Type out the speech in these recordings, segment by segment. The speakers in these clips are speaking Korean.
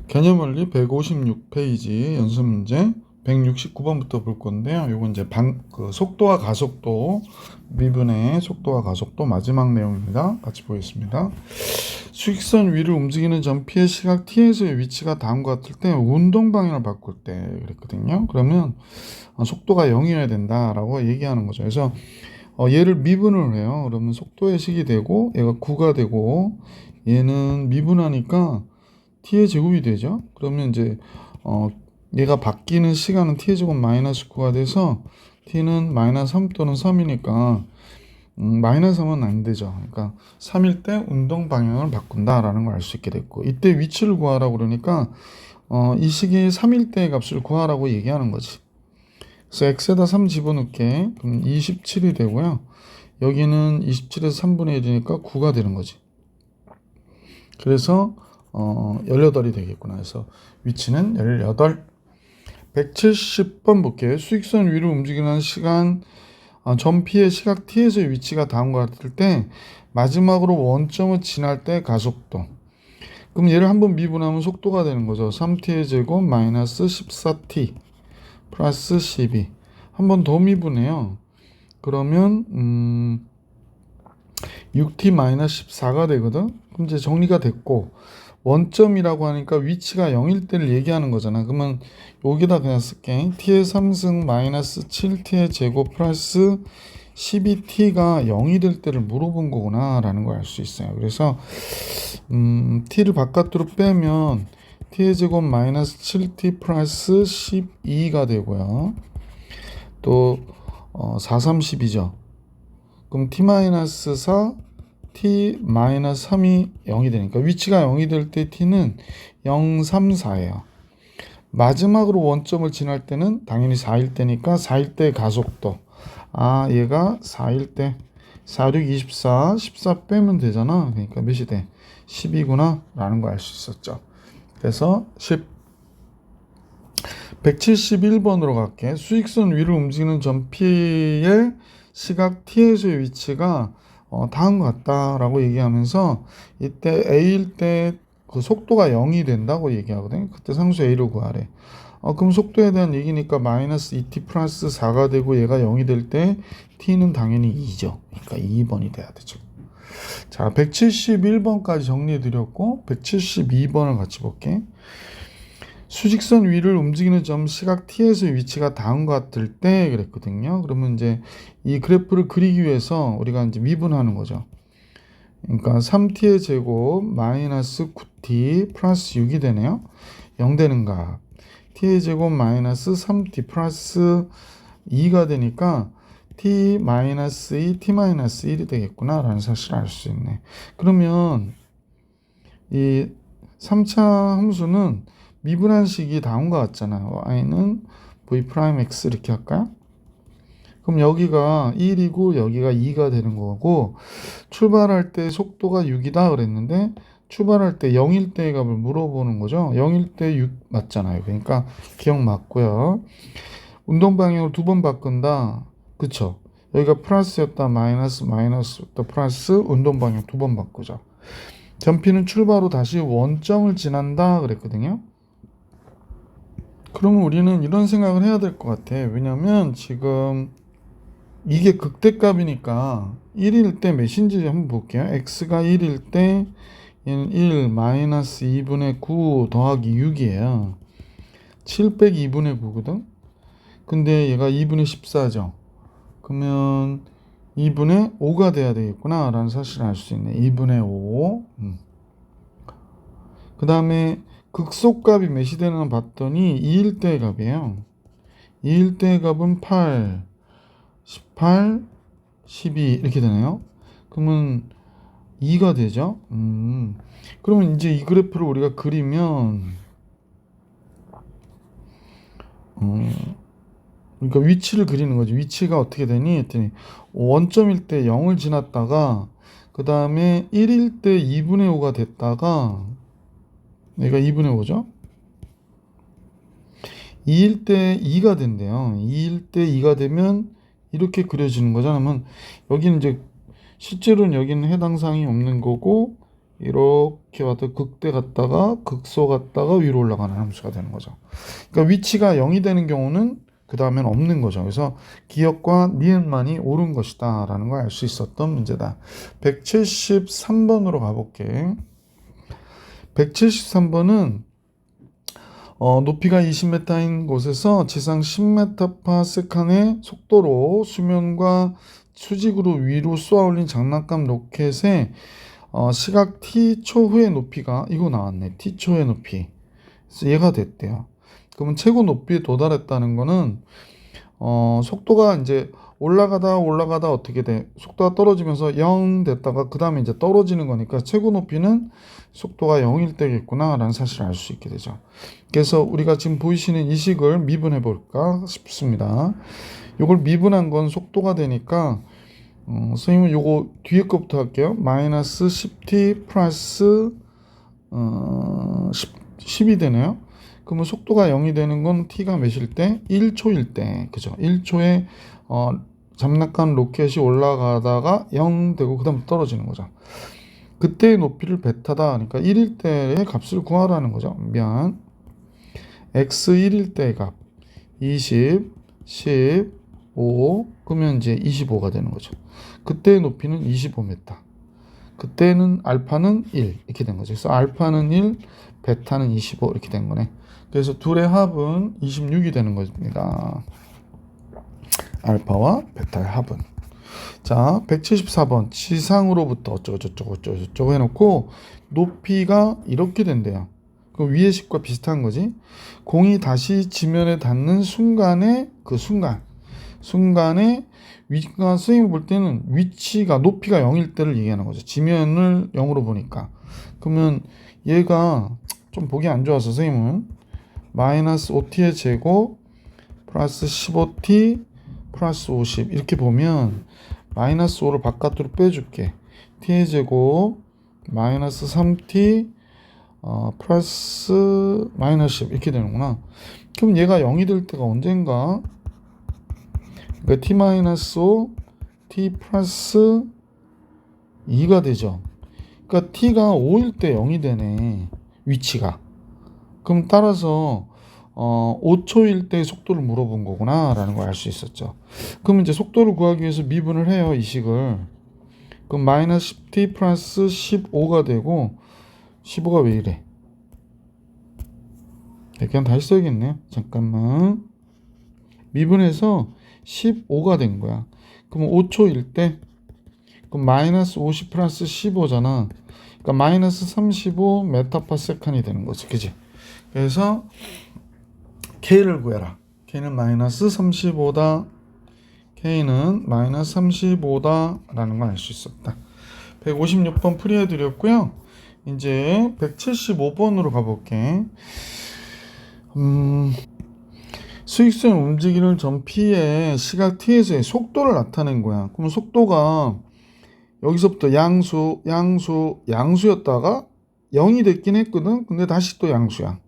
개념원리 156페이지 연습 문제 169번부터 볼 건데요. 요건 이제 속도와 가속도, 미분의 속도와 가속도 마지막 내용입니다. 같이 보겠습니다. 수직선 위를 움직이는 점 P의 시각 T에서의 위치가 다음과 같을 때 운동 방향을 바꿀 때 그랬거든요. 그러면 속도가 0이어야 된다라고 얘기하는 거죠. 그래서 얘를 미분을 해요. 그러면 속도의 식이 되고 얘가 9가 되고 얘는 미분하니까 t의 제곱이 되죠. 그러면 이제 얘가 바뀌는 시간은 t의 제곱 마이너스 9가 돼서 t는 마이너스 3 또는 3이니까 마이너스 3은 안 되죠. 그러니까 3일 때 운동 방향을 바꾼다라는 걸 알 수 있게 됐고, 이때 위치를 구하라고 그러니까 이 시기 3일 때의 값을 구하라고 얘기하는 거지. 그래서 x에다 3 집어넣게. 그럼 27이 되고요. 여기는 27에서 3분의 1이니까 9가 되는 거지. 그래서 18이 되겠구나. 그래서 위치는 18. 170번 볼게요. 수직선 위로 움직이는 시간 점 P의 시각 T에서의 위치가 다음과 같을 때 마지막으로 원점을 지날 때 가속도. 그럼 얘를 한번 미분하면 속도가 되는 거죠. 3t의 제곱 마이너스 14t 플러스 12. 한 번 더 미분해요. 그러면 6t 마이너스 14가 되거든. 그럼 이제 정리가 됐고, 원점이라고 하니까 위치가 0일 때를 얘기하는 거잖아. 그러면 여기다 그냥 쓸게. t의 3승 마이너스 7t의 제곱 플러스 12t가 0이 될 때를 물어본 거구나 라는 걸 알 수 있어요. 그래서 t를 바깥으로 빼면 t의 제곱 마이너스 7t 플러스 12가 되고요. 또 4, 30이죠. 그럼 t-4 t-3이 0이 되니까 위치가 0이 될 때 t는 0, 3, 4예요. 마지막으로 원점을 지날 때는 당연히 4일 때니까 4일 때 가속도. 얘가 4일 때 4, 6, 24, 14 빼면 되잖아. 그러니까 몇이 돼? 10이구나 라는 거 알 수 있었죠. 그래서 10. 171번으로 갈게. 수직선 위를 움직이는 점 P의 시각 T에서의 위치가 다음과 같다라고 얘기하면서 이때 A일 때 그 속도가 0이 된다고 얘기하거든요. 그때 상수 A를 구하래. 그럼 속도에 대한 얘기니까 마이너스 2t 플러스 4가 되고 얘가 0이 될 때 t는 당연히 2죠. 그러니까 2번이 돼야 되죠. 자, 171번까지 정리해 드렸고 172번을 같이 볼게. 수직선 위를 움직이는 점 시각 t에서의 위치가 다음과 같을 때 그랬거든요. 그러면 이제 이 그래프를 그리기 위해서 우리가 이제 미분하는 거죠. 그러니까 3t의 제곱 마이너스 9t 플러스 6이 되네요. 0 되는 값. t의 제곱 마이너스 3t 플러스 2가 되니까 t 마이너스 2, t 마이너스 1이 되겠구나 라는 사실을 알 수 있네. 그러면 이 3차 함수는 미분한 식이 다음과 같잖아요. y는 v'(x) 이렇게 할까요? 그럼 여기가 1이고 여기가 2가 되는 거고, 출발할 때 속도가 6이다 그랬는데 출발할 때 0일 때의 값을 물어보는 거죠. 0일 때 6 맞잖아요. 그러니까 기억 맞고요. 운동 방향을 두 번 바꾼다. 그쵸? 여기가 플러스였다 마이너스였다 플러스, 운동 방향 두 번 바꾸죠. 점피는 출발 후 다시 원점을 지난다 그랬거든요. 그러면 우리는 이런 생각을 해야 될 것 같아. 왜냐면 지금 이게 극대값이니까 1일 때 몇인지 한번 볼게요. x가 1일 때 얘는 1 마이너스 2분의 9 더하기 6이에요. 7 빼기 2분의 9거든. 근데 얘가 2분의 14죠. 그러면 2분의 5가 돼야 되겠구나 라는 사실을 알 수 있네. 2분의 5. 그 다음에 극소값이 몇이 되나 봤더니 2일 때의 값이에요. 2일 때의 값은 8, 18, 12 이렇게 되네요. 그러면 2가 되죠. 그러면 이제 이 그래프를 우리가 그리면 그러니까 위치를 그리는 거지. 위치가 어떻게 되니 했더니 원점일 때 0을 지났다가 그 다음에 1일 때 2분의 5가 됐다가 얘가 2분의 5죠. 2일 때 2가 된대요. 2일 때 2가 되면 이렇게 그려지는 거죠. 그러면 여기는 이제 실제로는 여기는 해당 사항이 없는 거고 이렇게 와도 극대 갔다가 극소 갔다가 위로 올라가는 함수가 되는 거죠. 그러니까 위치가 0이 되는 경우는 그 다음엔 없는 거죠. 그래서 기억과 니은만이 옳은 것이다 라는 걸 알 수 있었던 문제다. 173번으로 가볼게. 173번은 높이가 20m인 곳에서 지상 10m/s의 속도로 수면과 수직으로 위로 쏘아올린 장난감 로켓의 시각 t초 후의 높이가 이거 나왔네. t초의 높이. 그래서 얘가 됐대요. 그러면 최고 높이에 도달했다는 거는 속도가 이제 올라가다 어떻게 돼? 속도가 떨어지면서 0 됐다가 그 다음에 이제 떨어지는 거니까 최고 높이는 속도가 0일 때겠구나 라는 사실을 알 수 있게 되죠. 그래서 우리가 지금 보이시는 이 식을 미분해 볼까 싶습니다. 이걸 미분한 건 속도가 되니까 선생님은 요거 뒤에 거부터 할게요. 마이너스 10t 플러스 10이 되네요. 그러면 속도가 0이 되는 건 t가 몇일 때? 1초일 때. 그죠? 1초에 장난감 로켓이 올라가다가 0 되고 그 다음 떨어지는 거죠. 그때의 높이를 베타다. 그러니까 1일 때의 값을 구하라는 거죠. x 1일 때의 값 20, 10, 5 그러면 이제 25가 되는 거죠. 그때의 높이는 25m. 그때는 알파는 1 이렇게 된 거죠. 그래서 알파는 1, 베타는 25 이렇게 된 거네. 그래서 둘의 합은 26이 되는 겁니다. 알파와 베타의 합은. 자, 174번 지상으로부터 어쩌고 해놓고 높이가 이렇게 된대요. 그 위의 식과 비슷한 거지. 공이 다시 지면에 닿는 순간에 그 순간에 위가 선생님이 볼 때는 위치가 높이가 0일 때를 얘기하는 거죠. 지면을 0으로 보니까. 그러면 얘가 좀 보기 안 좋아서 선생님은 마이너스 5t의 제곱 플러스 15t 플러스 50 이렇게 보면 마이너스 5를 바깥으로 빼줄게. t의 제곱 마이너스 3t 플러스 마이너스 10 이렇게 되는구나. 그럼 얘가 0이 될 때가 언젠가? 그러니까 t 마이너스 5 t 플러스 2가 되죠. 그러니까 t가 5일 때 0이 되네. 위치가. 그럼 따라서 5초일 때 속도를 물어본 거구나 라는 걸 알 수 있었죠. 그럼 이제 속도를 구하기 위해서 미분을 해요. 이 식을. 그럼 마이너스 10t 플러스 15가 되고 15가 왜 이래? 그냥 다시 써야겠네요. 잠깐만. 미분해서 15가 된 거야. 그럼 5초일 때 그럼 마이너스 50 플러스 15잖아. 그러니까 마이너스 35 메타파세칸이 되는 거지. 그지? 그래서 K를 구해라. K는 마이너스 35다. K는 마이너스 35다. 라는 걸 알 수 있었다. 156번 풀이해 드렸고요. 이제 175번으로 가볼게. 수익선 움직이는 점 P의 시각 T에서의 속도를 나타낸 거야. 그럼 속도가 여기서부터 양수였다가 0이 됐긴 했거든. 근데 다시 또 양수야.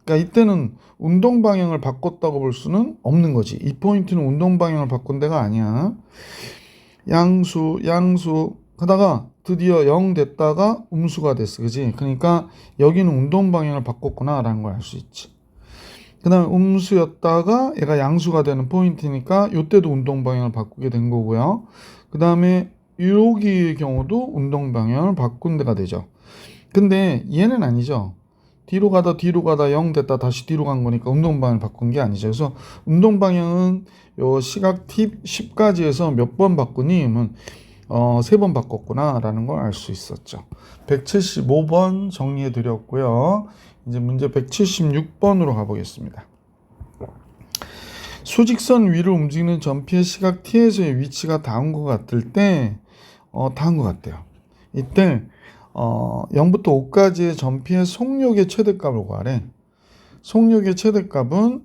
그러니까 이때는 운동 방향을 바꿨다고 볼 수는 없는 거지. 이 포인트는 운동 방향을 바꾼 데가 아니야. 양수 하다가 드디어 0 됐다가 음수가 됐어. 그지? 그러니까 여기는 운동 방향을 바꿨구나 라는 걸 알 수 있지. 그 다음에 음수였다가 얘가 양수가 되는 포인트니까 이때도 운동 방향을 바꾸게 된 거고요. 그 다음에 여기의 경우도 운동 방향을 바꾼 데가 되죠. 근데 얘는 아니죠. 뒤로 가다 0 됐다 다시 뒤로 간 거니까 운동 방향을 바꾼 게 아니죠. 그래서 운동 방향은 요 시각 팁 10가지에서 몇 번 바꾸니? 그러면 3번 바꿨구나 라는 걸 알 수 있었죠. 175번 정리해 드렸고요. 이제 문제 176번으로 가보겠습니다. 수직선 위를 움직이는 점피의 시각 t에서의 위치가 닿은 것 같을 때 닿은 것 같대요. 이때 0부터 5까지의 점피의 속력의 최대값을 구하래. 속력의 최대값은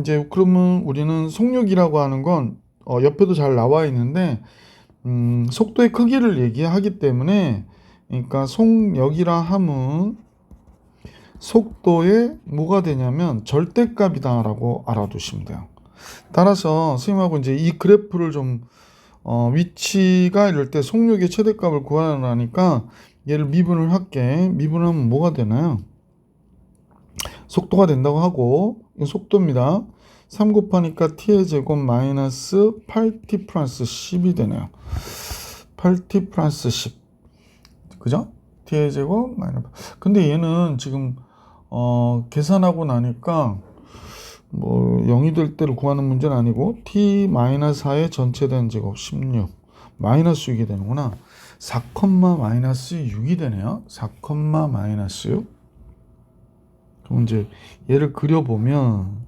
이제 그러면 우리는 속력이라고 하는 건 옆에도 잘 나와 있는데 속도의 크기를 얘기하기 때문에 그러니까 속력이라 함은 속도의 뭐가 되냐면 절대값이다 라고 알아두시면 돼요. 따라서 선생님하고 이제 이 그래프를 좀 위치가 이럴 때 속력의 최대값을 구하라니까 얘를 미분을 할게. 미분하면 뭐가 되나요? 속도가 된다고 하고, 이건 속도입니다. 3 곱하니까 t의 제곱 마이너스 8t 플러스 10이 되네요. 8t 플러스 10. 그죠? t의 제곱 마이너스. 근데 얘는 지금 계산하고 나니까 뭐 0이 될 때를 구하는 문제는 아니고 t 마이너스 4의 전체 된 제곱 16 마이너스 6이 되는구나. 4, 마이너스 6이 되네요. 4, 마이너스 6. 그럼 이제 얘를 그려보면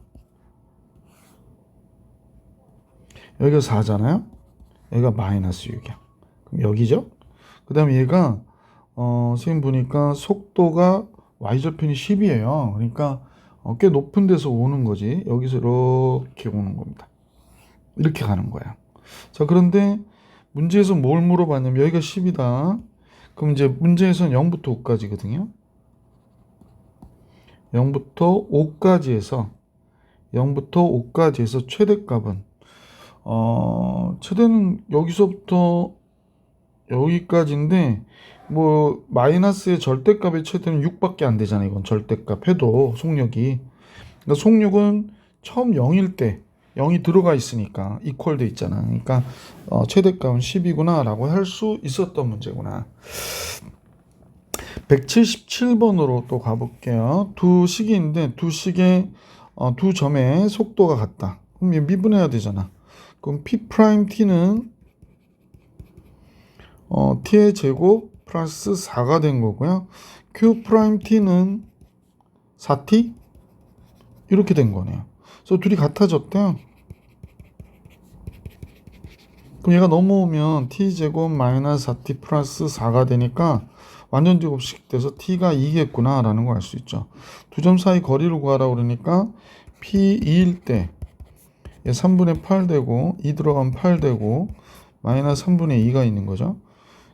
여기가 4잖아요. 여기가 마이너스 6이야. 그럼 여기죠. 그 다음에 얘가 선생님 보니까 속도가 y절편이 10이에요. 그러니까 꽤 높은 데서 오는 거지. 여기서 이렇게 오는 겁니다. 이렇게 가는 거야. 자, 그런데 문제에서 뭘 물어봤냐면 여기가 10이다. 그럼 이제 문제에서는 0부터 5까지거든요. 0부터 5까지 해서 최대값은 최대는 여기서부터 여기까지인데 뭐 마이너스의 절대값의 최대는 6밖에 안 되잖아. 이건 절대값 해도 속력이. 그러니까 속력은 처음 0일 때 0이 들어가 있으니까 이퀄 돼 있잖아. 그러니까 최대값은 10이구나 라고 할 수 있었던 문제구나. 177번으로 또 가볼게요. 두 식인데 두 식의 두 점의 속도가 같다. 그럼 얘 미분해야 되잖아. 그럼 P'T는 T의 제곱 플러스 4가 된 거고요. Q'T는 4T? 이렇게 된 거네요. 그래서 둘이 같아졌대요. 그럼 얘가 넘어오면 T제곱 마이너스 4T 플러스 4가 되니까 완전 제곱식 돼서 T가 2겠구나 라는 걸 알 수 있죠. 두 점 사이 거리를 구하라고 그러니까 P2일 때 3분의 8 되고 2 들어가면 8 되고 마이너스 3분의 2가 있는 거죠.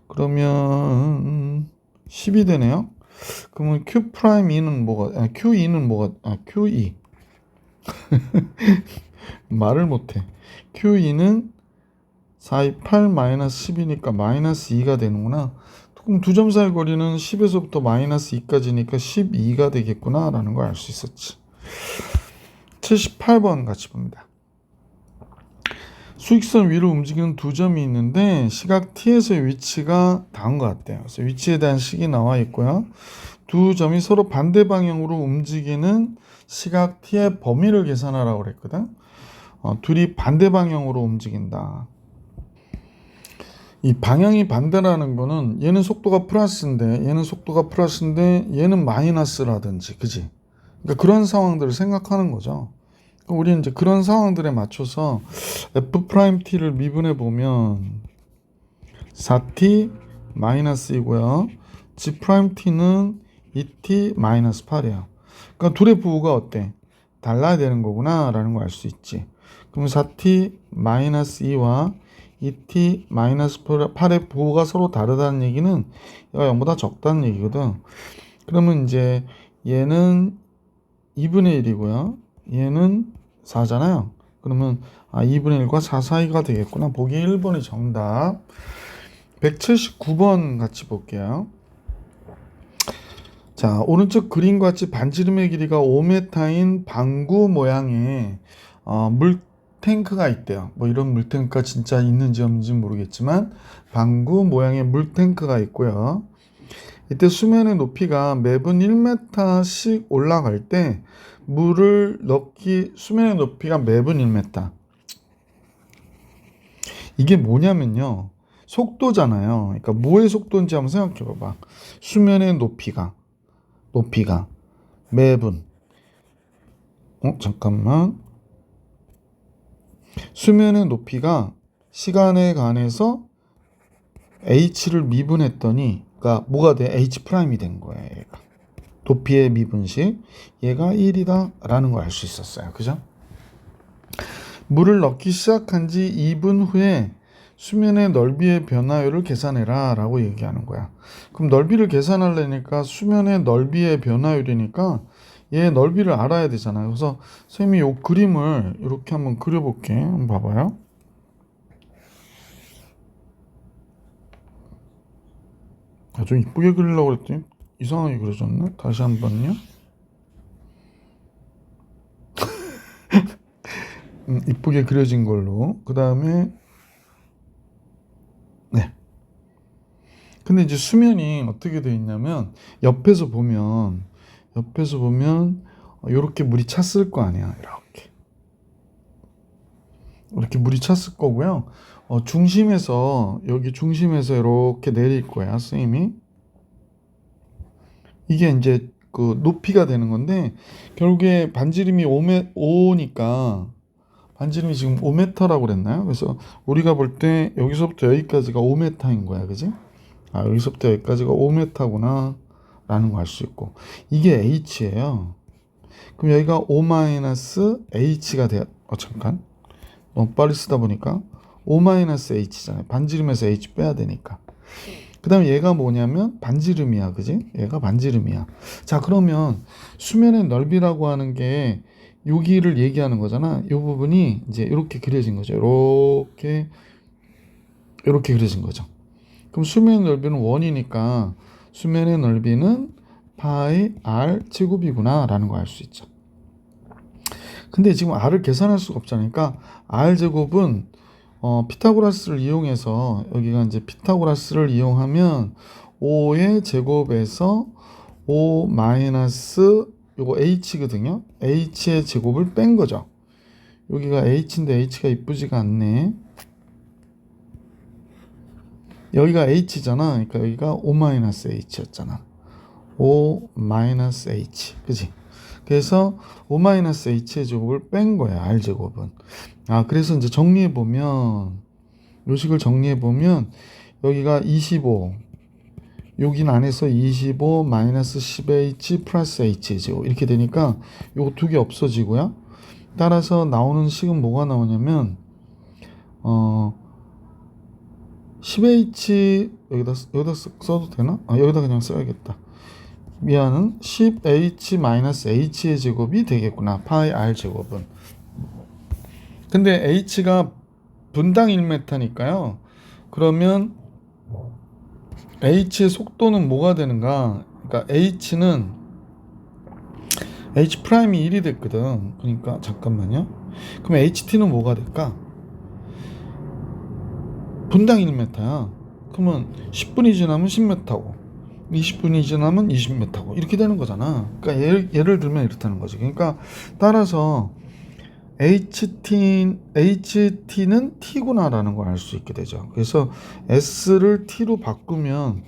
그러면 10이 되네요. 그러면 Q'E는 뭐가 Q2는 뭐가 Q2 말을 못해. Q2는 428 마이너스 10이니까 마이너스 2가 되는구나. 그럼 두 점 사이 거리는 10에서부터 마이너스 2까지니까 12가 되겠구나 라는 걸 알 수 있었지. 78번 같이 봅니다. 수직선 위로 움직이는 두 점이 있는데 시각 T에서의 위치가 다른 것 같아요. 그래서 위치에 대한 식이 나와 있고요. 두 점이 서로 반대 방향으로 움직이는 시각 T의 범위를 계산하라고 그랬거든. 둘이 반대 방향으로 움직인다. 이 방향이 반대라는 거는 얘는 속도가 플러스인데 얘는 마이너스라든지, 그지? 그러니까 그런 상황들을 생각하는 거죠. 우리는 이제 그런 상황들에 맞춰서 F'T를 미분해 보면 4T 마이너스이고요. G'T는 2T 마이너스 8이에요. 그러니까 둘의 부호가 어때? 달라야 되는 거구나 라는 걸 알 수 있지. 그럼 4T 마이너스 2와 2T 마이너스 8의 부호가 서로 다르다는 얘기는 얘가 0보다 적다는 얘기거든. 그러면 이제 얘는 2분의 1이고요. 얘는 4잖아요. 그러면 2분의 1과 4 사이가 되겠구나. 보기 1번이 정답. 179번 같이 볼게요. 자, 오른쪽 그림과 같이 반지름의 길이가 5m인 방구 모양의 물탱크가 있대요. 뭐 이런 물탱크가 진짜 있는지 없는지 모르겠지만 방구 모양의 물탱크가 있고요. 이때 수면의 높이가 매분 1m씩 올라갈 때 수면의 높이가 매분 1m. 이게 뭐냐면요. 속도잖아요. 그러니까 뭐의 속도인지 한번 생각해 봐봐. 수면의 높이가 매분. 잠깐만. 수면의 높이가 시간에 관해서 h를 미분했더니 그러니까 뭐가 돼? h'이 된 거예요. 얘가. 높이의 미분식. 얘가 1이다 라는 걸 알 수 있었어요. 그죠? 물을 넣기 시작한 지 2분 후에 수면의 넓이의 변화율을 계산해라 라고 얘기하는 거야. 그럼 넓이를 계산하려니까 수면의 넓이의 변화율이니까 얘 넓이를 알아야 되잖아요. 그래서 선생님이 이 그림을 이렇게 한번 그려볼게. 한번 봐봐요. 좀 이쁘게 그리려고 그랬더니 이상하게 그려졌네. 다시 한번요. 이쁘게 그려진 걸로. 그 다음에 네. 근데 이제 수면이 어떻게 되어 있냐면 옆에서 보면 이렇게 물이 찼을 거 아니야. 이렇게 물이 찼을 거고요. 여기 중심에서 이렇게 내릴 거야, 선생님이. 이게 이제 그 높이가 되는 건데, 결국에 반지름이 5니까, 반지름이 지금 5m라고 그랬나요? 그래서 우리가 볼 때 여기서부터 여기까지가 5m인 거야, 그지? 아, 여기서부터 여기까지가 5m구나, 라는 거 알 수 있고. 이게 h예요. 그럼 여기가 5-h가 돼. 잠깐. 너무 빨리 쓰다 보니까 5-h잖아요. 반지름에서 h 빼야 되니까. 그 다음에 얘가 뭐냐면 반지름이야. 그지? 얘가 반지름이야. 자, 그러면 수면의 넓이라고 하는 게 여기를 얘기하는 거잖아. 이 부분이 이제 이렇게 그려진 거죠. 이렇게 그려진 거죠. 그럼 수면의 넓이는 1이니까 수면의 넓이는 파이 r 제곱이구나 라는 거 알 수 있죠. 근데 지금 r을 계산할 수가 없잖아요. 그러니까 r 제곱은 피타고라스를 이용해서 여기가 이제 피타고라스를 이용하면 5의 제곱에서 5 마이너스 요거 h거든요. h의 제곱을 뺀 거죠. 여기가 h인데 h가 이쁘지가 않네. 여기가 h잖아. 그러니까 여기가 5 마이너스 h였잖아. 5 마이너스 h. 그지? 그래서 5 마이너스 h의 제곱을 뺀 거야. r 제곱은. 그래서 이제 정리해보면, 요식을 정리해보면, 여기가 25, 여긴 안에서 25 마이너스 10h 플러스 h의 제곱. 이렇게 되니까, 요거 두 개 없어지고요. 따라서 나오는 식은 뭐가 나오냐면, 10h, 여기다 써도 되나? 여기다 그냥 써야겠다. 미안은 10h 마이너스 h의 제곱이 되겠구나. 파이 r 제곱은. 근데 h가 분당 1m니까요. 그러면 h의 속도는 뭐가 되는가? 그러니까 h는 h 프라임이 1이 됐거든. 그러니까 잠깐만요. 그럼 ht는 뭐가 될까? 분당 1m야. 그러면 10분이 지나면 10m고 20분이 지나면 20m고 이렇게 되는 거잖아. 그러니까 예를 들면 이렇다는 거지. 그러니까 따라서 HT는 T구나라는 걸 알 수 있게 되죠. 그래서 S는 T로 바꾸면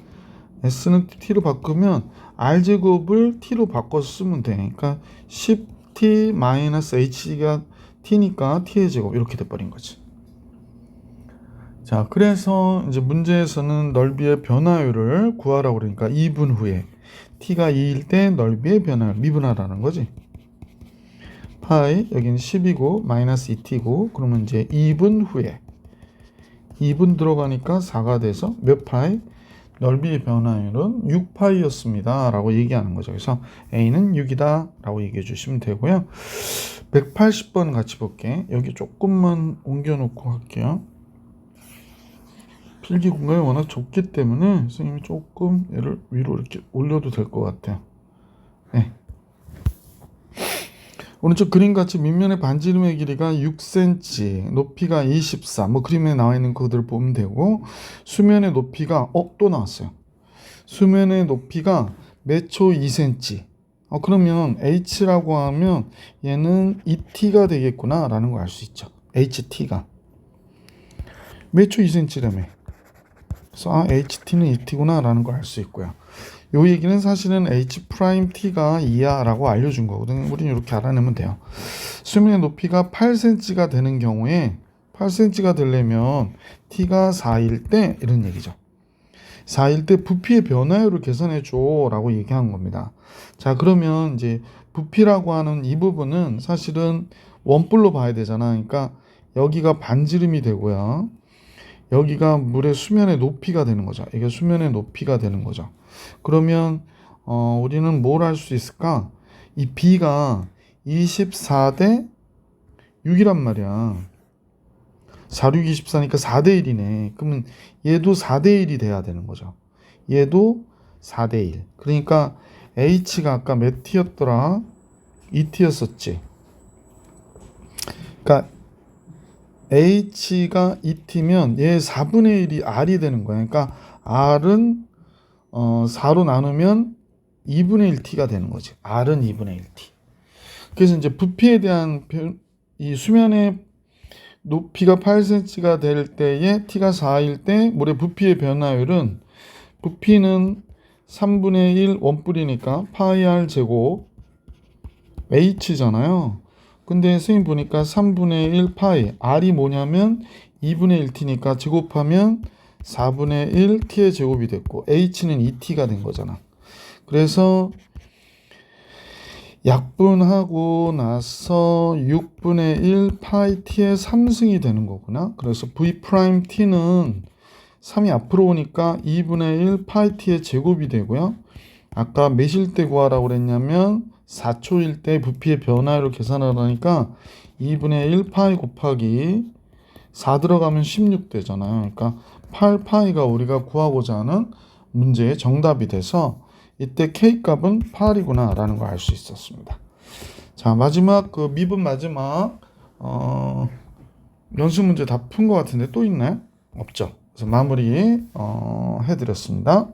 R제곱을 T로 바꿔서 쓰면 돼. 그러니까 10T-H가 T니까 T의 제곱 이렇게 돼버린 거지. 자, 그래서 이제 문제에서는 넓이의 변화율을 구하라고 그러니까 2분 후에 T가 2일 때 넓이의 변화율 미분하라는 거지. 파이 여기는 10이고 마이너스 2t고 그러면 이제 2분 후에 2분 들어가니까 4가 돼서 몇 파이? 넓이의 변화율은 6파이였습니다 라고 얘기하는 거죠. 그래서 A는 6이다 라고 얘기해 주시면 되고요. 180번 같이 볼게. 여기 조금만 옮겨 놓고 할게요. 필기 공간이 워낙 좁기 때문에 선생님이 조금 얘를 위로 이렇게 올려도 될 것 같아요. 네. 오른쪽 그림같이 밑면의 반지름의 길이가 6cm, 높이가 24. 그림에 나와 있는 그들을 보면 되고 수면의 높이가 또 나왔어요. 수면의 높이가 매초 2cm. 그러면 h라고 하면 얘는 2t가 되겠구나 라는 걸 알 수 있죠. ht가 매초 2cm라며. 그래서 ht는 2t구나 라는 걸 알 수 있고요. 요 얘기는 사실은 H'T가 2야 라고 알려준 거거든요. 우리는 이렇게 알아내면 돼요. 수면의 높이가 8cm가 되는 경우에 8cm가 되려면 T가 4일 때 이런 얘기죠. 4일 때 부피의 변화율을 계산해 줘 라고 얘기한 겁니다. 자, 그러면 이제 부피라고 하는 이 부분은 사실은 원뿔로 봐야 되잖아. 그러니까 여기가 반지름이 되고요. 여기가 물의 수면의 높이가 되는 거죠. 이게 수면의 높이가 되는 거죠. 그러면 우리는 뭘 할 수 있을까? 이 B가 24대 6이란 말이야. 4, 6, 24니까 4대 1이네. 그러면 얘도 4대 1이 돼야 되는 거죠. 얘도 4대1. 그러니까 h가 아까 몇 t였더라? 2t였었지. 그러니까 h가 2t면 얘 4분의 1이 r이 되는 거야. 그러니까 r은 4로 나누면 2분의 1t가 되는 거지. r은 2분의 1t. 그래서 이제 부피에 대한 이 수면의 높이가 8cm가 될 때에 t가 4일 때 물의 부피의 변화율은 부피는 3분의 1 원뿔이니까 파이 r 제곱 h잖아요. 근데 선생님 보니까 3분의 1 파이 r이 뭐냐면 2분의 1t니까 제곱하면 4분의 1 t의 제곱이 됐고 h는 2t가 된 거잖아. 그래서 약분하고 나서 6분의 1 파이 t의 3승이 되는 거구나. 그래서 v 프라임 t는 3이 앞으로 오니까 2분의 1 파이 t의 제곱이 되고요. 아까 몇일 때 구하라고 그랬냐면 4초일 때 부피의 변화율을 계산을 하니까 2분의 1 파이 곱하기 4 들어가면 16 되잖아요. 그러니까 8 파이가 우리가 구하고자 하는 문제의 정답이 돼서 이때 K 값은 8이구나 라는 걸 알 수 있었습니다. 자, 마지막 그 미분 마지막 연습 문제 다 푼 것 같은데 또 있나요? 없죠. 그래서 마무리 해드렸습니다.